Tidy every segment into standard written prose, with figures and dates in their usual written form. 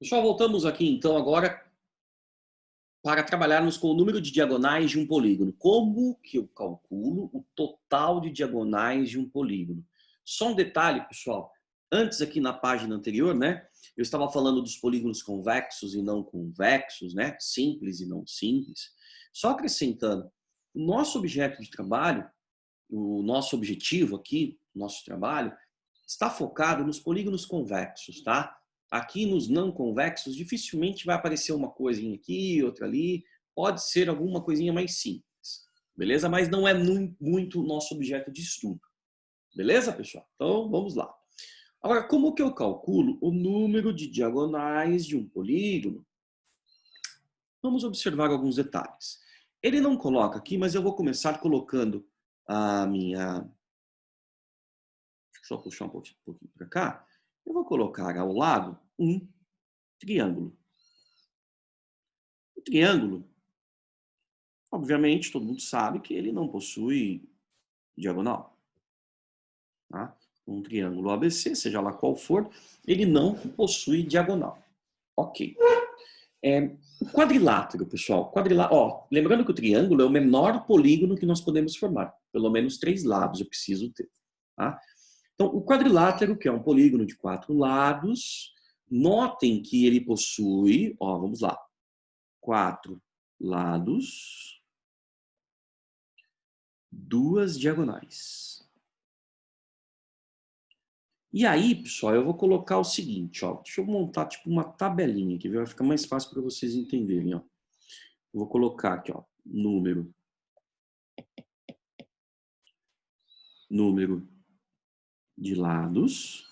Pessoal, voltamos aqui então agora para trabalharmos com o número de diagonais de um polígono. Como que eu calculo o total de diagonais de um polígono? Só um detalhe, pessoal. Antes aqui na página anterior, né, eu estava falando dos polígonos convexos e não convexos, né, simples e não simples. Só acrescentando, o nosso objeto de trabalho, o nosso objetivo aqui, o nosso trabalho, está focado nos polígonos convexos, tá? Aqui nos não convexos, dificilmente vai aparecer uma coisinha aqui, outra ali. Pode ser alguma coisinha mais simples, beleza? Mas não é muito o nosso objeto de estudo, beleza, pessoal? Então, vamos lá. Agora, como que eu calculo o número de diagonais de um polígono? Vamos observar alguns detalhes. Ele não coloca aqui, mas eu vou começar colocando a minha... Deixa eu só puxar um pouquinho para cá. Eu vou colocar ao lado um triângulo. O triângulo, obviamente, todo mundo sabe que ele não possui diagonal. Tá? Um triângulo ABC, seja lá qual for, ele não possui diagonal. Ok. O quadrilátero, pessoal. Lembrando que o triângulo é o menor polígono que nós podemos formar. Pelo menos 3 lados eu preciso ter. Tá? Então, o quadrilátero, que é um polígono de 4 lados, notem que ele possui, vamos lá, 4 lados, 2 diagonais. E aí, pessoal, eu vou colocar o seguinte, deixa eu montar tipo uma tabelinha aqui, vai ficar mais fácil para vocês entenderem, Eu vou colocar aqui, número de lados,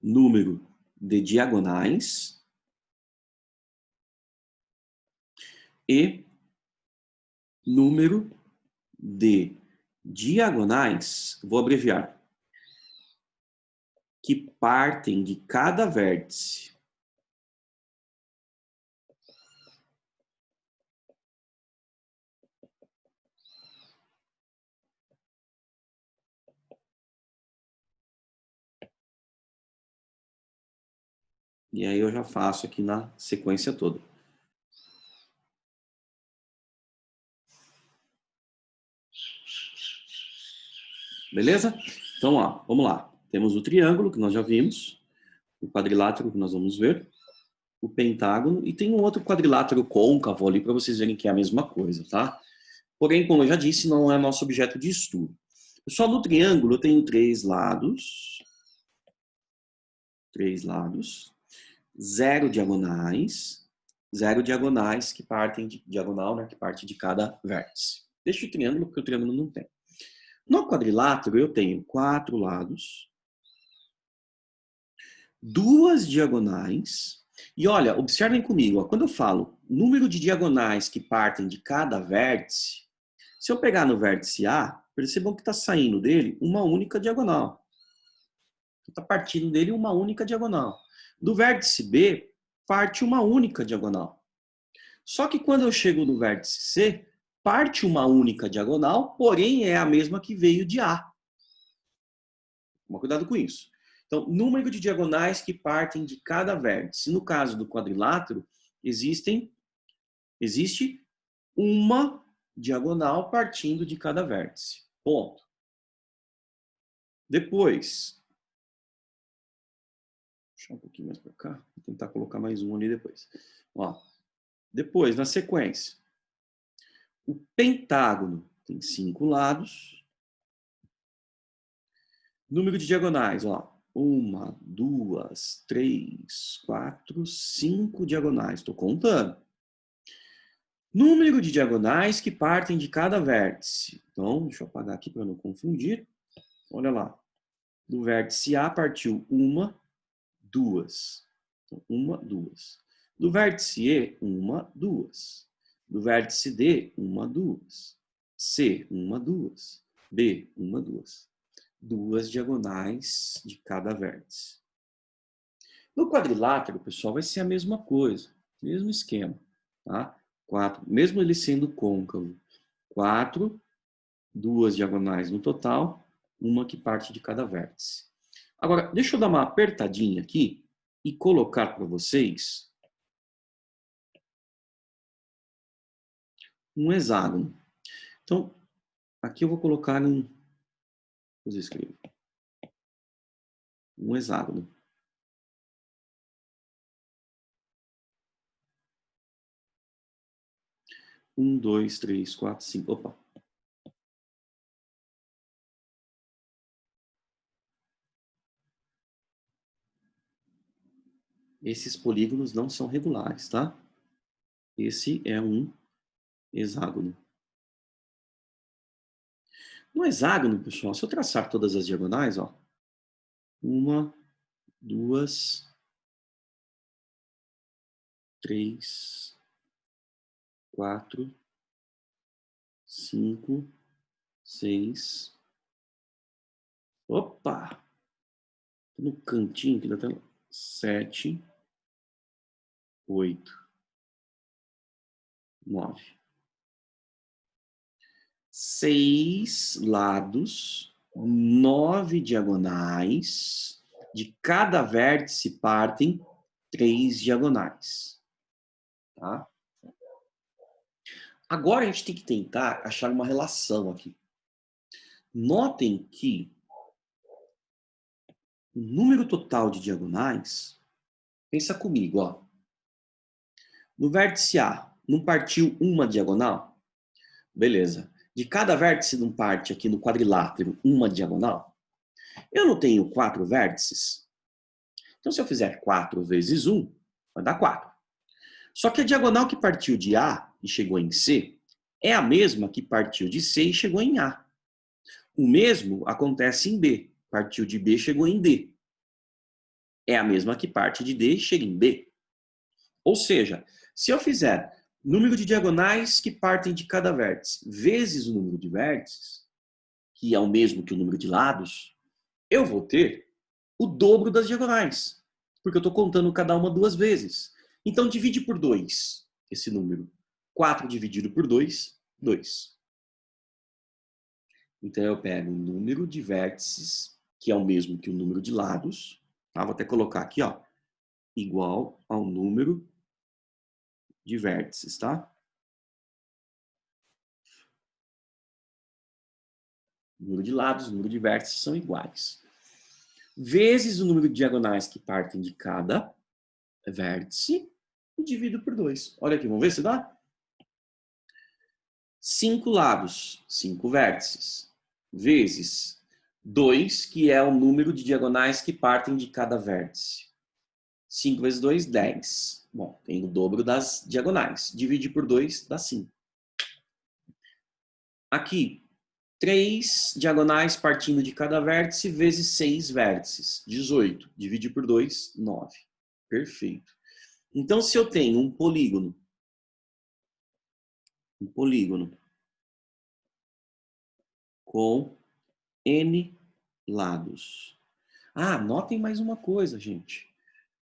número de diagonais e número de diagonais, vou abreviar, que partem de cada vértice. E aí eu já faço aqui na sequência toda. Beleza? Então, vamos lá. Temos o triângulo, que nós já vimos, o quadrilátero, que nós vamos ver, o pentágono, e tem um outro quadrilátero côncavo ali, para vocês verem que é a mesma coisa, tá? Porém, como eu já disse, não é nosso objeto de estudo. Só no triângulo eu tenho 3 lados, 0 diagonais, 0 diagonais que partem de diagonal, né, que parte de cada vértice. Deixa o triângulo, porque o triângulo não tem. No quadrilátero eu tenho 4 lados, 2 diagonais. E olha, observem comigo, quando eu falo número de diagonais que partem de cada vértice, se eu pegar no vértice A, percebam que está saindo dele uma única diagonal. Está partindo dele uma única diagonal. Do vértice B, parte uma única diagonal. Só que quando eu chego no vértice C, parte uma única diagonal, porém é a mesma que veio de A. Toma cuidado com isso. Então, número de diagonais que partem de cada vértice. No caso do quadrilátero, existe uma diagonal partindo de cada vértice. Ponto. Depois, deixa um pouquinho mais para cá, vou tentar colocar mais um ali depois. Depois, na sequência, o pentágono tem 5 lados. Número de diagonais, 1, 2, 3, 4, 5 diagonais. Estou contando. Número de diagonais que partem de cada vértice. Então, deixa eu apagar aqui para não confundir. Olha lá. Do vértice A partiu 1, 2. Então, 1, 2. Do vértice E, 1, 2. Do vértice D, 1, 2. C, 1, 2. B, 1, 2. 2 diagonais de cada vértice. No quadrilátero, pessoal, vai ser a mesma coisa. Mesmo esquema. Tá? 4, mesmo ele sendo côncavo. 4, 2 diagonais no total, uma que parte de cada vértice. Agora, deixa eu dar uma apertadinha aqui e colocar para vocês um hexágono. Então, aqui eu vou colocar vou escrever, um hexágono. Um, dois, três, quatro, cinco. Opa. Esses polígonos não são regulares, tá? Esse é um hexágono. No hexágono, pessoal, se eu traçar todas as diagonais, ó, uma, duas, três, quatro, cinco, seis. Opa! No cantinho aqui da tela. 7, 8, 9. 6 lados, 9 diagonais. De cada vértice partem 3 diagonais. Tá? Agora a gente tem que tentar achar uma relação aqui. Notem que o número total de diagonais, pensa comigo, ó. No vértice A, não partiu uma diagonal? Beleza. De cada vértice não parte aqui no quadrilátero uma diagonal? Eu não tenho 4 vértices? Então, se eu fizer 4 vezes 1, vai dar 4. Só que a diagonal que partiu de A e chegou em C é a mesma que partiu de C e chegou em A. O mesmo acontece em B. Partiu de B, chegou em D. É a mesma que parte de D e chega em B. Ou seja, se eu fizer número de diagonais que partem de cada vértice vezes o número de vértices, que é o mesmo que o número de lados, eu vou ter o dobro das diagonais, porque eu estou contando cada uma 2 vezes. Então, divide por 2 esse número. 4 dividido por 2, 2. Então, eu pego o número de vértices, que é o mesmo que o número de lados. Tá? Vou até colocar aqui, ó, igual ao número de vértices, tá? O número de lados, o número de vértices são iguais. Vezes o número de diagonais que partem de cada vértice e divido por 2. Olha aqui, vamos ver se dá? 5 lados, 5 vértices, vezes 2, que é o número de diagonais que partem de cada vértice. 5 vezes 2, 10. Bom, tem o dobro das diagonais. Dividir por 2 dá 5. Aqui, 3 diagonais partindo de cada vértice vezes 6 vértices. 18. Divide por 2, 9. Perfeito. Então, se eu tenho um polígono com N lados. Ah, notem mais uma coisa, gente.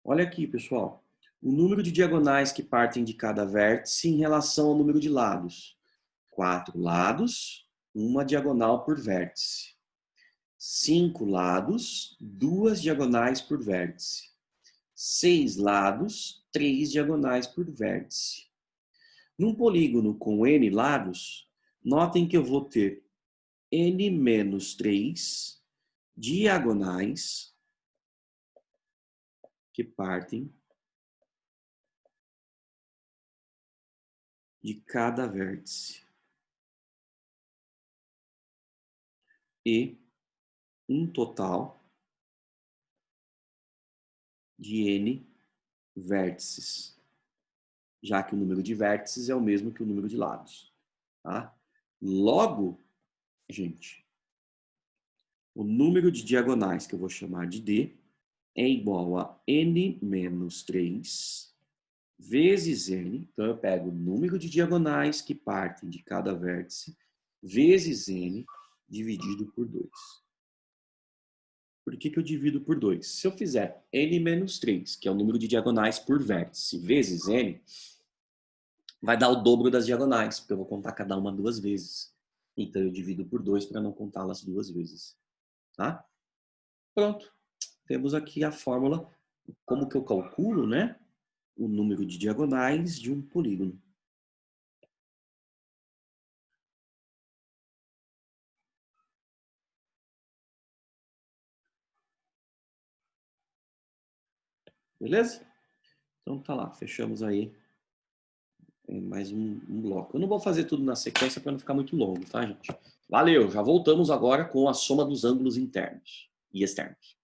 Olha aqui, pessoal. O número de diagonais que partem de cada vértice em relação ao número de lados. 4 lados, uma diagonal por vértice. 5 lados, 2 diagonais por vértice. 6 lados, 3 diagonais por vértice. Num polígono com N lados, notem que eu vou ter N menos 3 diagonais que partem de cada vértice. E um total de N vértices, já que o número de vértices é o mesmo que o número de lados. Tá? Logo, gente, o número de diagonais, que eu vou chamar de D, é igual a N menos 3 vezes N. Então, eu pego o número de diagonais que partem de cada vértice, vezes N, dividido por 2. Por que eu divido por 2? Se eu fizer N menos 3, que é o número de diagonais por vértice, vezes N, vai dar o dobro das diagonais, porque eu vou contar cada uma 2 vezes. Então, eu divido por 2 para não contá-las 2 vezes. Tá? Pronto. Temos aqui a fórmula Como que eu calculo, né, o número de diagonais de um polígono. Beleza? Então tá lá, fechamos aí mais um bloco. Eu não vou fazer tudo na sequência para não ficar muito longo, tá, gente? Valeu, já voltamos agora com a soma dos ângulos internos e externos.